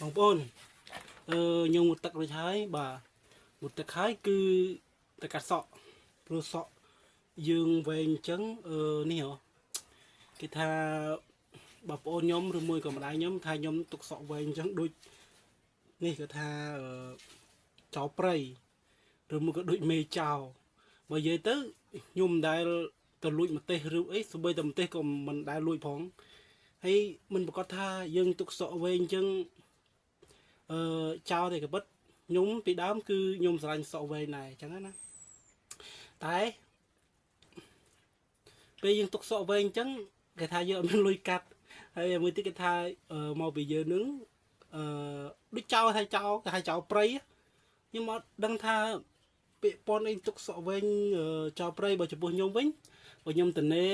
បងប្អូនខ្ញុំមកទឹករួចហើយបាទមកទឹកហើយគឺទឹកកាត់សក់ព្រោះសក់យើងវែងអញ្ចឹងនេះហ៎គេថាបងប្អូនខ្ញុំឬមួយក៏ម្ដាយខ្ញុំថាខ្ញុំទុកសក់វែងអញ្ចឹងដូចនេះគេថាចោលព្រៃឬមួយក៏ដូចមេចោលបើនិយាយទៅខ្ញុំមិនដែលទៅលួចម្ទេសឬអីសូម្បីតែម្ទេសក៏មិនដែលលួចផងហើយមិនប្រកាសថាយើងទុកសក់វែងអញ្ចឹងចោលទេក៏ពិតខ្ញុំពីដើមគឺខ្ញុំស្រឡាញ់សក់វែងដែរអញ្ចឹងណាតែពេលយើងទុកសក់វែងអញ្ចឹងគេថាយើងអត់មានលុយកាត់ហើយមួយទៀតគេថាមកពីយើងនឹងដូចចោលថាចោលគេហៅចោលព្រៃខ្ញុំអត់ដឹងថាពាក្យប៉ុនអីទុកសក់វែងចោលព្រៃបើចំពោះខ្ញុំវិញបើខ្ញុំតនេ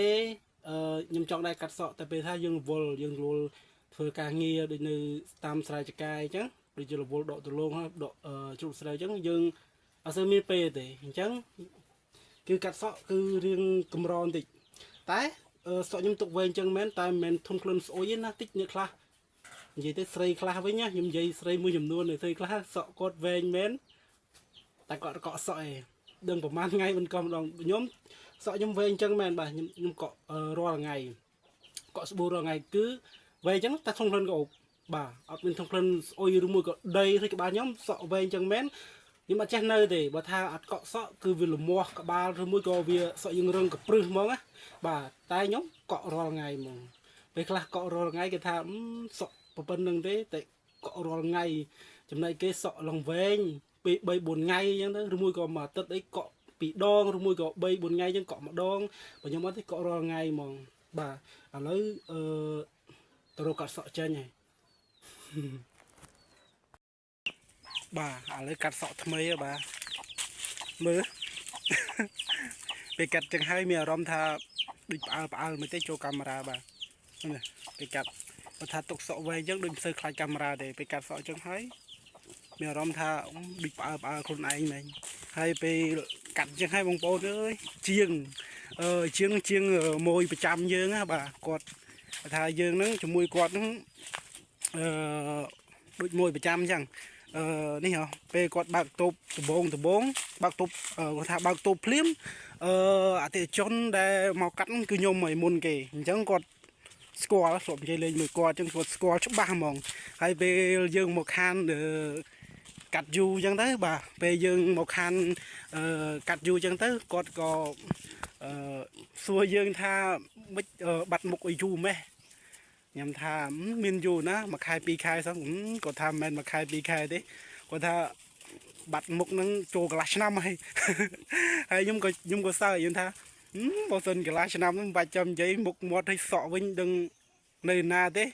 ខ្ញុំចង់ដែរកាត់សក់តែពេលថាយើងរវល់ធ្វើការងារដូចនៅតាមស្រែចម្ការអញ្ចឹងដូចជារវល់ដកដលងដកជ្រូកស្រូវអញ្ចឹងយើងអត់សូវមានពេលទេអញ្ចឹងគឺកាត់សក់គឺរៀងកម្របន្តិចតែសក់ខ្ញុំទុកវែងអញ្ចឹងមែនតែមិនមែនធំក្លិនស្អុយទេណាតិចអ្នកខ្លះនិយាយទៅស្រីខ្លះវិញណាខ្ញុំនិយាយស្រីមួយចំនួនស្រីខ្លះសក់គាត់វែងមែនតែគាត់កក់សក់ឯងដឹងប្រហែលថ្ងៃមិនកោះម្ដងខ្ញុំសក់ខ្ញុំវែងអញ្ចឹងមែនបាទខ្ញុំកក់រាល់ថ្ងៃកក់ស្បួររាល់ថ្ងៃគឺវែងអញ្ចឹងតែធំក្លិនក៏បាទអត់មានធំក្លិនស្អុយឬមួយក៏ដីឬក្បាលខ្ញុំសក់វែងអញ្ចឹងមែនខ្ញុំអត់ចេះនៅទេបើថាអត់កក់សក់គឺវាលមាស់ក្បាលឬមួយក៏វាសក់យើងរឹងកព្រឹសហ្មងណាបាទតែខ្ញុំកក់រាល់ថ្ងៃហ្មងពេលខ្លះកក់រាល់ថ្ងៃគេថាសក់ប៉ុណ្្នឹងទេតែកក់រាល់ថ្ងៃចំណែកគេសក់ឡងវែងពេល3 4ថ្ងៃអញ្ចឹងទៅឬមួយក៏មួយអាទិត្យអីកក់2 ដងឬមួយក៏3 4ថ្ងៃអញ្ចឹងកក់ម្ដងបើខ្ញុំអត់ទេកក់រាល់ថ្ងៃហ្មងបាទឥឡូវទៅរកកាត់សក់ចេញហើយបាទឥឡូវកាត់សក់ថ្មីហ៎បាទមើលពេលកាត់ចឹងហើយមានអារម្មណ៍ថាដូចផ្អើលមិនទេចូលកាមេរ៉ាបាទនេះពេលកាត់បើថាទុកសក់វែងចឹងដូចមិនសូវខ្លាចកាមេរ៉ាទេពេលកាត់សក់ចឹងហើយមានអារម្មណ៍ថាដូចផ្អើលខ្លួនឯងមែនហើយពេលកាត់ចឹងហើយបងប្អូនអើយជាងមួយប្រចាំយើងណាបាទគាត់ថាយើងនឹងជាមួយគាត់នឹងដូចមួយប្រចាំចឹងនេះហ៎ពេលគាត់បើកតូបដបងបើកតូបគាត់ថាបើកតូបភ្លាមអតិថិជនដែលមកកាត់គឺខ្ញុំឲ្យមុនគេអញ្ចឹងគាត់ស្គាល់ស្រុកនិយាយលេងមួយគាត់អញ្ចឹងគាត់ស្គាល់ច្បាស់ហ្មងហើយពេលយើងមកខានកាត់យូរអញ្ចឹងទៅបាទពេលយើងមកខានកាត់យូរអញ្ចឹងទៅគាត់ក៏សួរយើងថាមិនបាត់មុខឲ្យយូរម៉េះខ្ញុំថាមានយូរណា1 ខែ 2 ខែសោះគាត់ថាមិនមែន1 ខែ 2 ខែទេគាត់ថាបាត់មុខនឹងចូលកន្លះឆ្នាំហើយហើយខ្ញុំក៏សើចខ្ញុំថាបើសិនកន្លះឆ្នាំមិនបាច់ចាំនិយាយមុខមាត់ឲ្យសក់វិញដឹងនៅណាទេ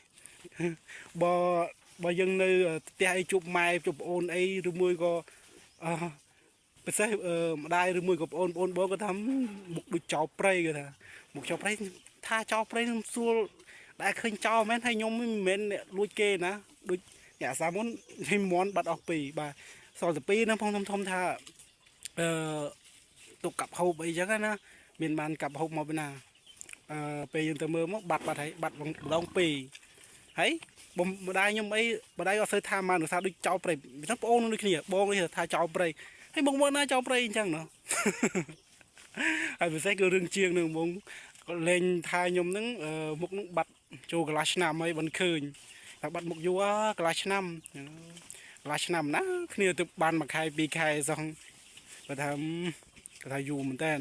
បើយើងនៅផ្ទះអីជួបម៉ែជួបប្អូនអីឬមួយក៏ពិសេសម្ដាយឬមួយក៏បងគាត់ថាមុខដូចចោលព្រៃគាត់ថាមុខចោលព្រៃថាចោលព្រៃនឹងសួរដែលឃើញចោលមែនហើយខ្ញុំមិនមែនអ្នកលួចគេណាដូចអ្នកសាមុនខ្ញុំមន់បាត់អស់ពីបាទសល់តែ2ហ្នឹងផងធំថាទុកកាប់ហូបអីចឹងណាមានបានកាប់ហូបមកពីណាពេលយើងទៅមើលមកបាត់ហើយបាត់ម្ដង2ហើយម្ដាយខ្ញុំអីម្ដាយអត់សូវថាមកនឹងថាដូចចោលព្រៃថាបងអូនដូចគ្នាបងនេះថាចោលព្រៃហើយមកណាចោលព្រៃអញ្ចឹងណោះហើយពិសេសគឺរឿងជាងនឹងហ្មងលេងថាខ្ញុំហ្នឹងមុខហ្នឹងបាត់ចូលកន្លះឆ្នាំហើយមិនឃើញតែបាត់មុខយូរកន្លះឆ្នាំណាគ្នាទៅបាន1 ខែ 2 ខែសោះគាត់ថាយូរមែនតើ